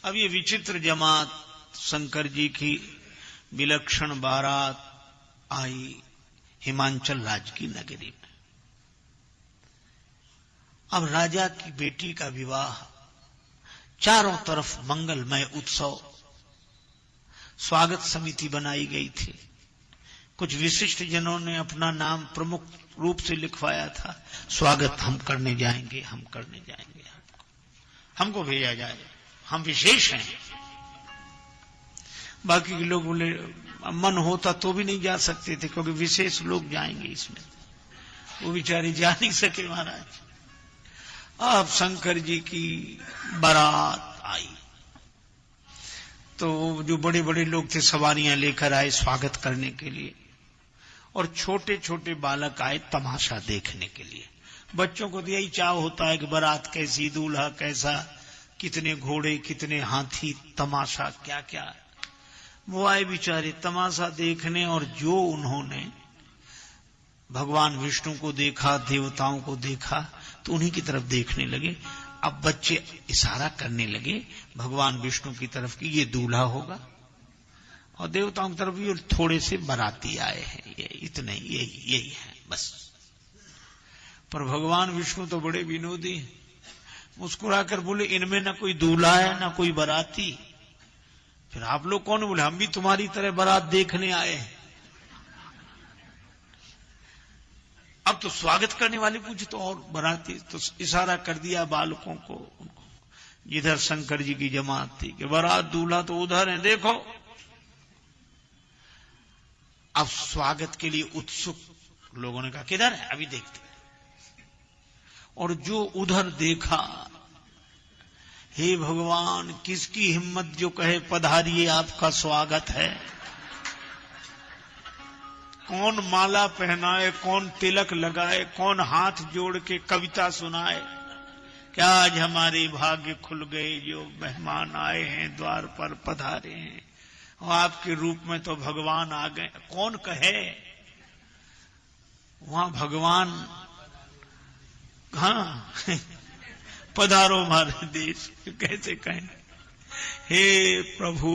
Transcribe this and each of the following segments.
अब ये विचित्र जमात शंकर जी की विलक्षण बारात आई हिमांचल राज्य की नगरी में। अब राजा की बेटी का विवाह, चारों तरफ मंगलमय उत्सव, स्वागत समिति बनाई गई थी। कुछ विशिष्ट जनों ने अपना नाम प्रमुख रूप से लिखवाया था, स्वागत हम करने जाएंगे, हम करने जाएंगे, हमको भेजा जाए, हम विशेष हैं। बाकी के लोग बोले मन होता तो भी नहीं जा सकते थे, क्योंकि विशेष लोग जाएंगे इसमें। वो बेचारे जा नहीं सके महाराज। अब शंकर जी की बारात आई तो जो बड़े बड़े लोग थे सवारियां लेकर आए स्वागत करने के लिए, और छोटे छोटे बालक आए तमाशा देखने के लिए। बच्चों को तो यही चाव होता है कि बारात कैसी, दूल्हा कैसा, कितने घोड़े, कितने हाथी, तमाशा क्या क्या। वो आए बेचारे तमाशा देखने, और जो उन्होंने भगवान विष्णु को देखा, देवताओं को देखा, तो उन्हीं की तरफ देखने लगे। अब बच्चे इशारा करने लगे भगवान विष्णु की तरफ कि ये दूल्हा होगा, और देवताओं की तरफ भी थोड़े से बाराती आए हैं, ये इतने यही है बस। पर भगवान विष्णु तो बड़े विनोदी, मुस्कुराकर बोले इनमें ना कोई दूल्हा है ना कोई बाराती। फिर आप लोग कौन? बोले हम भी तुम्हारी तरह बारात देखने आए हैं। अब तो स्वागत करने वाले पूछे तो और बाराती, तो इशारा कर दिया बालकों को, उनको जिधर शंकर जी की जमात थी कि बारात दूल्हा तो उधर है, देखो। अब स्वागत के लिए उत्सुक लोगों ने कहा किधर है, अभी देखते। और जो उधर देखा, हे भगवान किसकी हिम्मत जो कहे पधारिए आपका स्वागत है। कौन माला पहनाए, कौन तिलक लगाए, कौन हाथ जोड़ के कविता सुनाए, क्या आज हमारे भाग्य खुल गए, जो मेहमान आए हैं द्वार पर पधारे हैं, और आपके रूप में तो भगवान आ गए। कौन कहे? वहां भगवान कहां पधारो हमारे देश, कैसे कहें। हे प्रभु,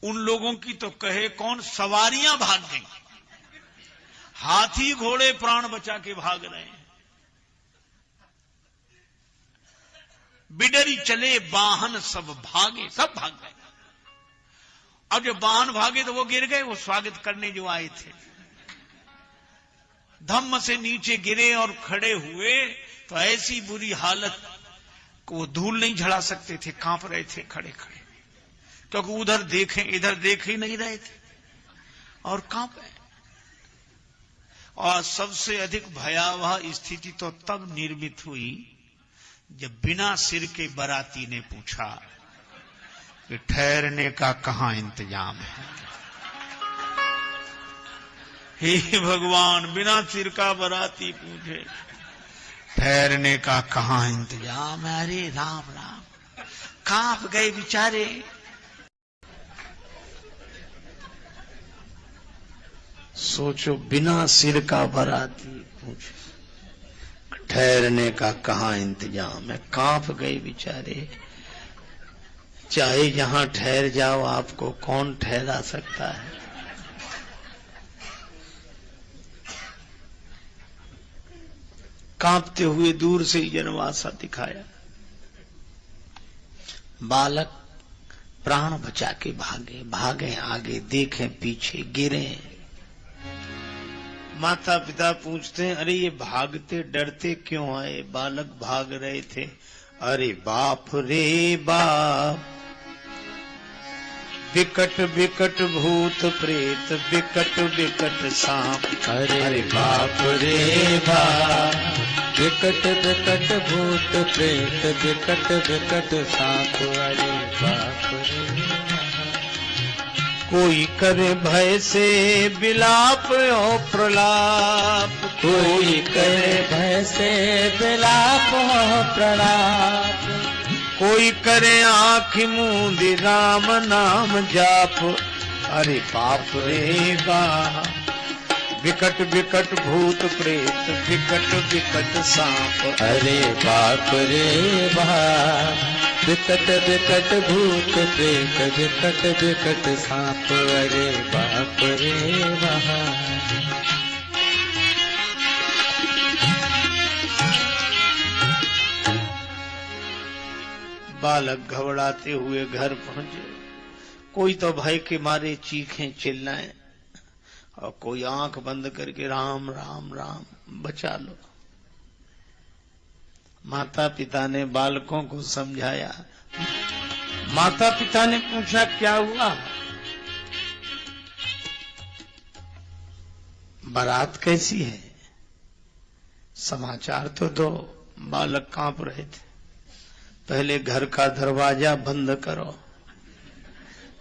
उन लोगों की तो कहे कौन, सवारियां भाग गई, हाथी घोड़े प्राण बचा के भाग रहे हैं। बिडरी चले वाहन सब भागे, सब भाग गए। अब जब वाहन भागे तो वो गिर गए, वो स्वागत करने जो आए थे धम्म से नीचे गिरे और खड़े हुए तो ऐसी बुरी हालत को वो धूल नहीं झड़ा सकते थे, कांप रहे थे खड़े खड़े, क्योंकि उधर देखें इधर देख ही नहीं रहे थे और कांपे। और सबसे अधिक भयावह स्थिति तो तब निर्मित हुई जब बिना सिर के बाराती ने पूछा कि ठहरने का कहां इंतजाम है। हे भगवान, बिना सिर का बाराती पूछे ठहरने का कहां इंतजाम है। अरे राम राम, कांप गए बेचारे। सोचो, बिना सिर का बाराती पूछे ठहरने का कहां इंतजाम है, कांप गए बेचारे। चाहे जहां ठहर जाओ, आपको कौन ठहरा सकता है। कांपते हुए दूर से ही जनवासा दिखाया। बालक प्राण बचा के भागे, भागे आगे, देखें पीछे, गिरे। माता पिता पूछते हैं अरे ये भागते डरते क्यों आए? बालक भाग रहे थे। अरे बाप रे बाप, विकट विकट भूत प्रेत, विकट विकट सांप। अरे बाप रे बाप, विकट विकट भूत प्रेत, विकट विकट सांप। अरे बाप रे, कोई करे भय से विलाप और प्रलाप, कोई करे भय से विलाप और प्रलाप। कोई करे आँख मूंदी राम नाम जाप। अरे बाप रे बाप, विकट विकट भूत प्रेत, विकट विकट सांप। अरे बाप रे बाप, विकट विकट भूत प्रेत विकट विकट सांप अरे बाप रे वहा। बालक घबराते हुए घर पहुंचे। कोई तो भय के मारे चीखें चिल्लाएं और कोई आंख बंद करके राम राम राम बचा लो। माता पिता ने बालकों को समझाया। माता पिता ने पूछा क्या हुआ? बारात कैसी है? समाचार तो दो। बालक कांप रहे थे। पहले घर का दरवाजा बंद करो,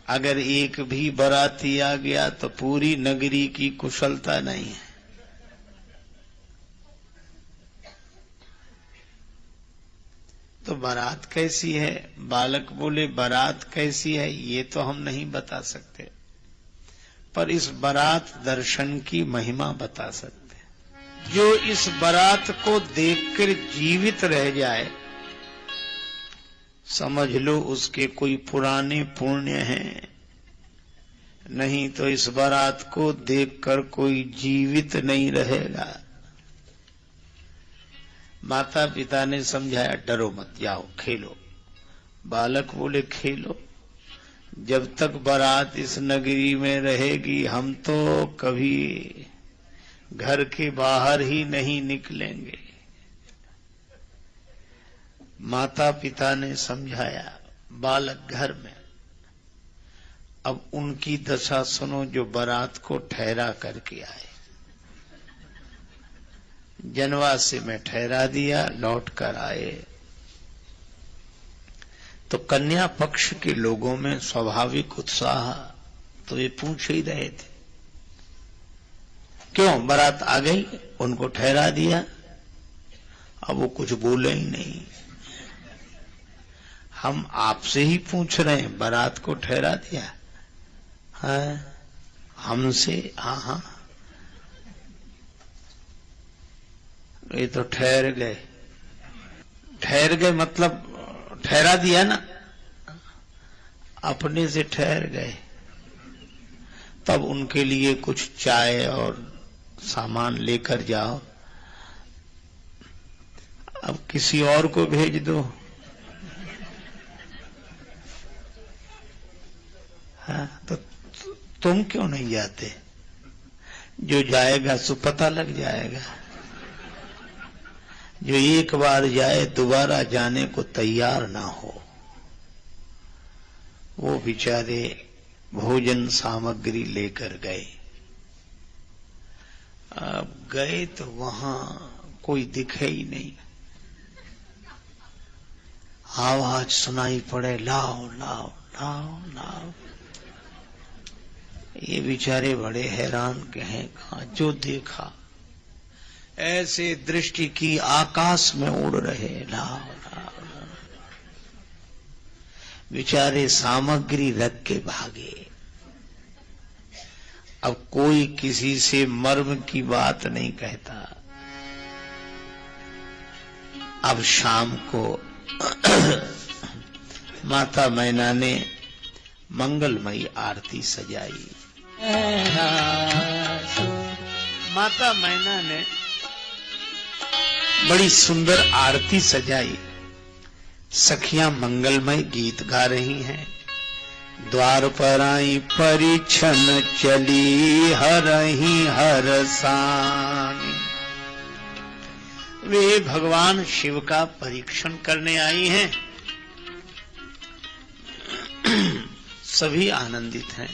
अगर एक भी बाराती आ गया तो पूरी नगरी की कुशलता नहीं है। तो बारात कैसी है? बालक बोले बारात कैसी है ये तो हम नहीं बता सकते, पर इस बारात दर्शन की महिमा बता सकते। जो इस बारात को देखकर जीवित रह जाए समझ लो उसके कोई पुराने पुण्य हैं, नहीं तो इस बारात को देखकर कोई जीवित नहीं रहेगा। माता पिता ने समझाया डरो मत, जाओ खेलो। बालक बोले खेलो, जब तक बारात इस नगरी में रहेगी हम तो कभी घर के बाहर ही नहीं निकलेंगे। माता पिता ने समझाया। बालक घर में। अब उनकी दशा सुनो जो बारात को ठहरा करके आए। जनवासे में ठहरा दिया, लौट कर आए तो कन्या पक्ष के लोगों में स्वाभाविक उत्साह तो ये पूछ ही रहे थे क्यों बारात आ गई, उनको ठहरा दिया। अब वो कुछ बोले ही नहीं। हम आपसे ही पूछ रहे हैं बारात को ठहरा दिया है? हमसे? हाँ हाँ, ये तो ठहर गए। ठहर गए मतलब ठहरा दिया ना, अपने से ठहर गए। तब उनके लिए कुछ चाय और सामान लेकर जाओ। अब किसी और को भेज दो। हाँ, तो तुम क्यों नहीं जाते? जो जाएगा सो पता लग जाएगा। जो एक बार जाए दोबारा जाने को तैयार ना हो, वो बेचारे भोजन सामग्री लेकर गए। अब गए तो वहां कोई दिखे ही नहीं। आवाज सुनाई पड़े लाओ लाओ लाओ लाओ। ये बेचारे बड़े हैरान के हैं। कहा जो देखा ऐसे दृष्टि की आकाश में उड़ रहे लाओ लाओ लाओ। बेचारे सामग्री रख के भागे। अब कोई किसी से मर्म की बात नहीं कहता। अब शाम को माता मैना ने मंगलमयी आरती सजाई। माता मैना ने बड़ी सुंदर आरती सजाई। सखियां मंगलमय गीत गा रही हैं। द्वार पर आई परिछन चली हरही हरसानी। वे भगवान शिव का परीक्षण करने आई हैं। सभी आनंदित हैं।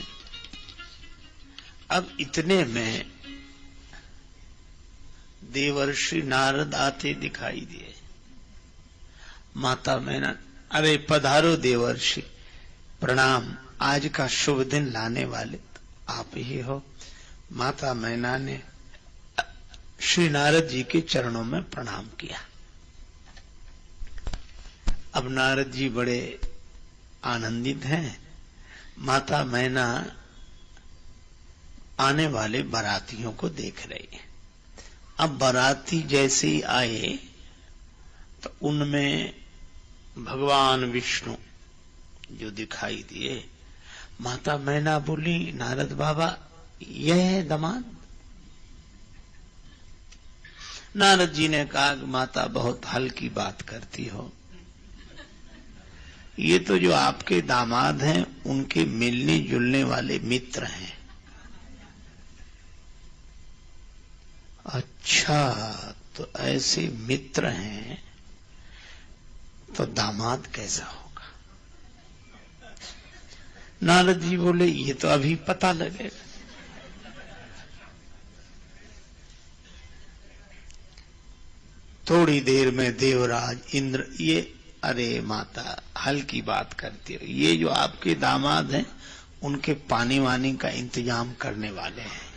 अब इतने में देवर्षि नारद आते दिखाई दिए। माता मैना, अरे पधारो देवर्षि, प्रणाम। आज का शुभ दिन लाने वाले आप ही हो। माता मैना ने श्री नारद जी के चरणों में प्रणाम किया। अब नारद जी बड़े आनंदित हैं। माता मैना आने वाले बारातियों को देख रही है। अब बाराती जैसे ही आए तो उनमें भगवान विष्णु जो दिखाई दिए, माता मैना बोली, नारद बाबा यह है दामाद? नारद जी ने कहा कि माता बहुत हल्की बात करती हो, ये तो जो आपके दामाद हैं उनके मिलने जुलने वाले मित्र हैं। अच्छा, तो ऐसे मित्र हैं तो दामाद कैसा होगा? नारद जी बोले ये तो अभी पता लगेगा। थोड़ी देर में देवराज इंद्र, ये अरे माता हल्की बात करती हो, ये जो आपके दामाद हैं उनके पानी वानी का इंतजाम करने वाले हैं।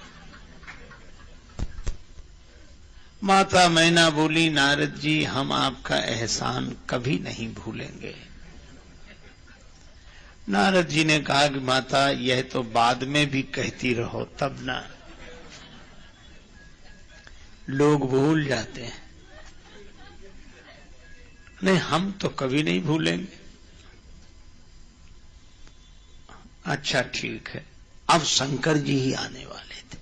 माता मैना बोली, नारद जी हम आपका एहसान कभी नहीं भूलेंगे। नारद जी ने कहा कि माता यह तो बाद में भी कहती रहो, तब ना लोग भूल जाते हैं। नहीं, हम तो कभी नहीं भूलेंगे। अच्छा ठीक है। अब शंकर जी ही आने वाले थे।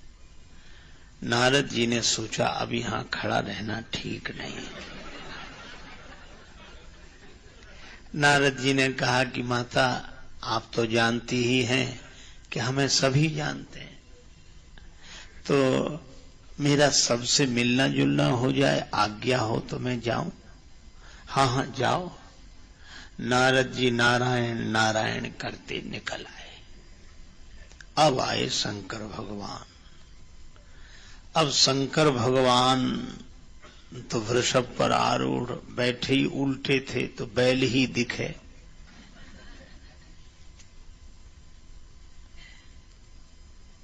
नारद जी ने सोचा अब यहां खड़ा रहना ठीक नहीं है। नारद जी ने कहा कि माता आप तो जानती ही हैं कि हमें सभी जानते हैं, तो मेरा सबसे मिलना जुलना हो जाए, आज्ञा हो तो मैं जाऊं? हाँ हाँ जाओ। नारद जी नारायण नारायण करते निकल आए। अब आए शंकर भगवान। अब शंकर भगवान तो वृषभ पर आरूढ़ बैठे ही उल्टे थे तो बैल ही दिखे।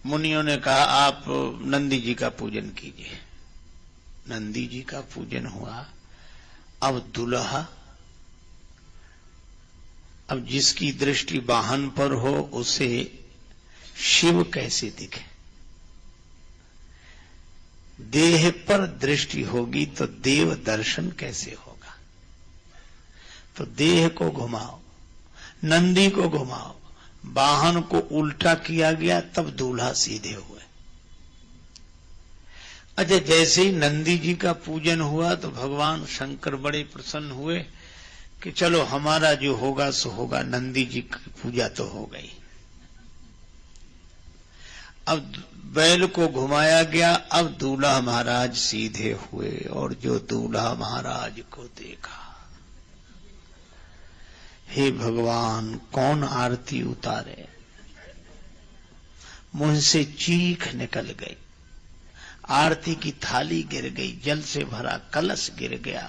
मुनियों ने कहा आप नंदी जी का पूजन कीजिए। नंदी जी का पूजन हुआ। अब दूल्हा, अब जिसकी दृष्टि वाहन पर हो उसे शिव कैसे दिखे? देह पर दृष्टि होगी तो देव दर्शन कैसे होगा? तो देह को घुमाओ, नंदी को घुमाओ, वाहन को उल्टा किया गया, तब दूल्हा सीधे हुए। अच्छा, जैसे ही नंदी जी का पूजन हुआ तो भगवान शंकर बड़े प्रसन्न हुए कि चलो हमारा जो होगा सो होगा, नंदी जी की पूजा तो हो गई। अब बैल को घुमाया गया। अब दूल्हा महाराज सीधे हुए और जो दूल्हा महाराज को देखा, हे भगवान कौन आरती उतारे? मुंह से चीख निकल गई, आरती की थाली गिर गई, जल से भरा कलश गिर गया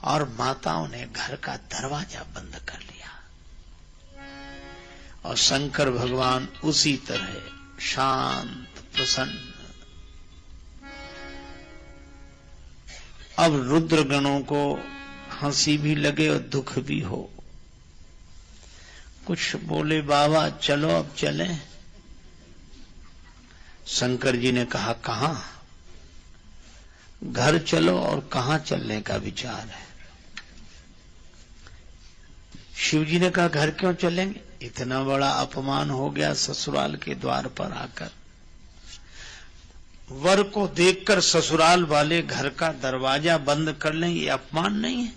और माताओं ने घर का दरवाजा बंद कर लिया। और शंकर भगवान उसी तरह शांत प्रसन्न। अब रुद्र गणों को हंसी भी लगे और दुख भी हो। कुछ बोले बाबा चलो अब चलें। शंकर जी ने कहा कहां? घर चलो। और कहां चलने का विचार है? शिव जी ने कहा घर क्यों चलेंगे? इतना बड़ा अपमान हो गया ससुराल के द्वार पर आकर। वर को देखकर ससुराल वाले घर का दरवाजा बंद कर लें, ये अपमान नहीं है?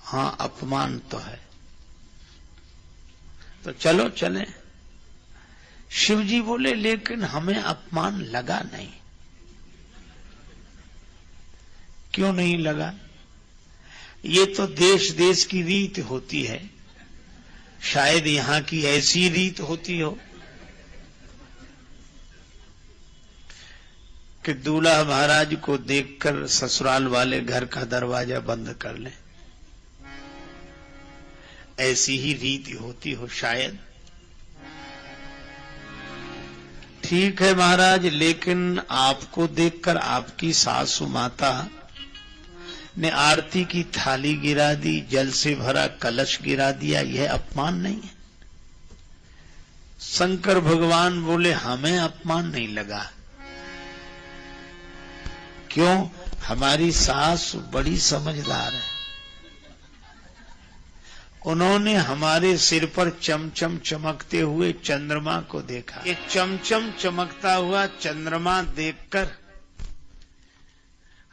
हाँ अपमान तो है, तो चलो चलें। शिव जी बोले लेकिन हमें अपमान लगा नहीं। क्यों नहीं लगा? ये तो देश देश की रीत होती है, शायद यहां की ऐसी रीत होती हो कि दूल्हा महाराज को देखकर ससुराल वाले घर का दरवाजा बंद कर लें। ऐसी ही रीति होती हो शायद। ठीक है महाराज, लेकिन आपको देखकर आपकी सासू माता ने आरती की थाली गिरा दी, जल से भरा कलश गिरा दिया, यह अपमान नहीं है? शंकर भगवान बोले हमें अपमान नहीं लगा। क्यों? हमारी सास बड़ी समझदार है, उन्होंने हमारे सिर पर चमचम चमकते हुए चंद्रमा को देखा। ये चमचम चमकता हुआ चंद्रमा देखकर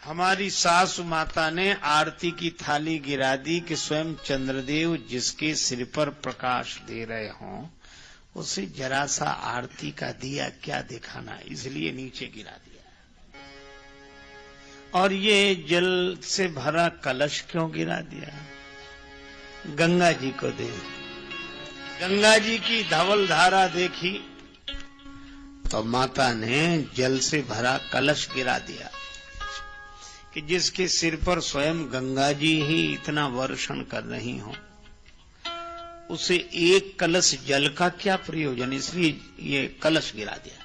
हमारी सासु माता ने आरती की थाली गिरा दी कि स्वयं चंद्रदेव जिसके सिर पर प्रकाश दे रहे हों उसे जरा सा आरती का दिया क्या दिखाना, इसलिए नीचे गिरा दिया। और ये जल से भरा कलश क्यों गिरा दिया? गंगा जी को दे। गंगा जी की धवल धारा देखी तो माता ने जल से भरा कलश गिरा दिया कि जिसके सिर पर स्वयं गंगा जी ही इतना वर्षण कर रही हो, उसे एक कलश जल का क्या प्रयोजन, इसलिए ये कलश गिरा दिया।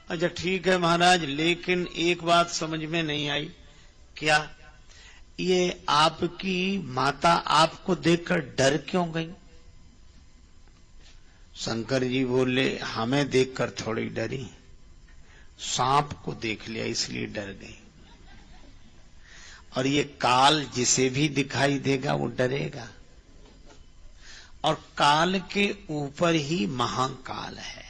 अच्छा ठीक है महाराज, लेकिन एक बात समझ में नहीं आई। क्या? ये आपकी माता आपको देखकर डर क्यों गई? शंकर जी बोले, हमें देखकर थोड़ी डरी, सांप को देख लिया इसलिए डर गई। और ये काल जिसे भी दिखाई देगा वो डरेगा, और काल के ऊपर ही महाकाल है।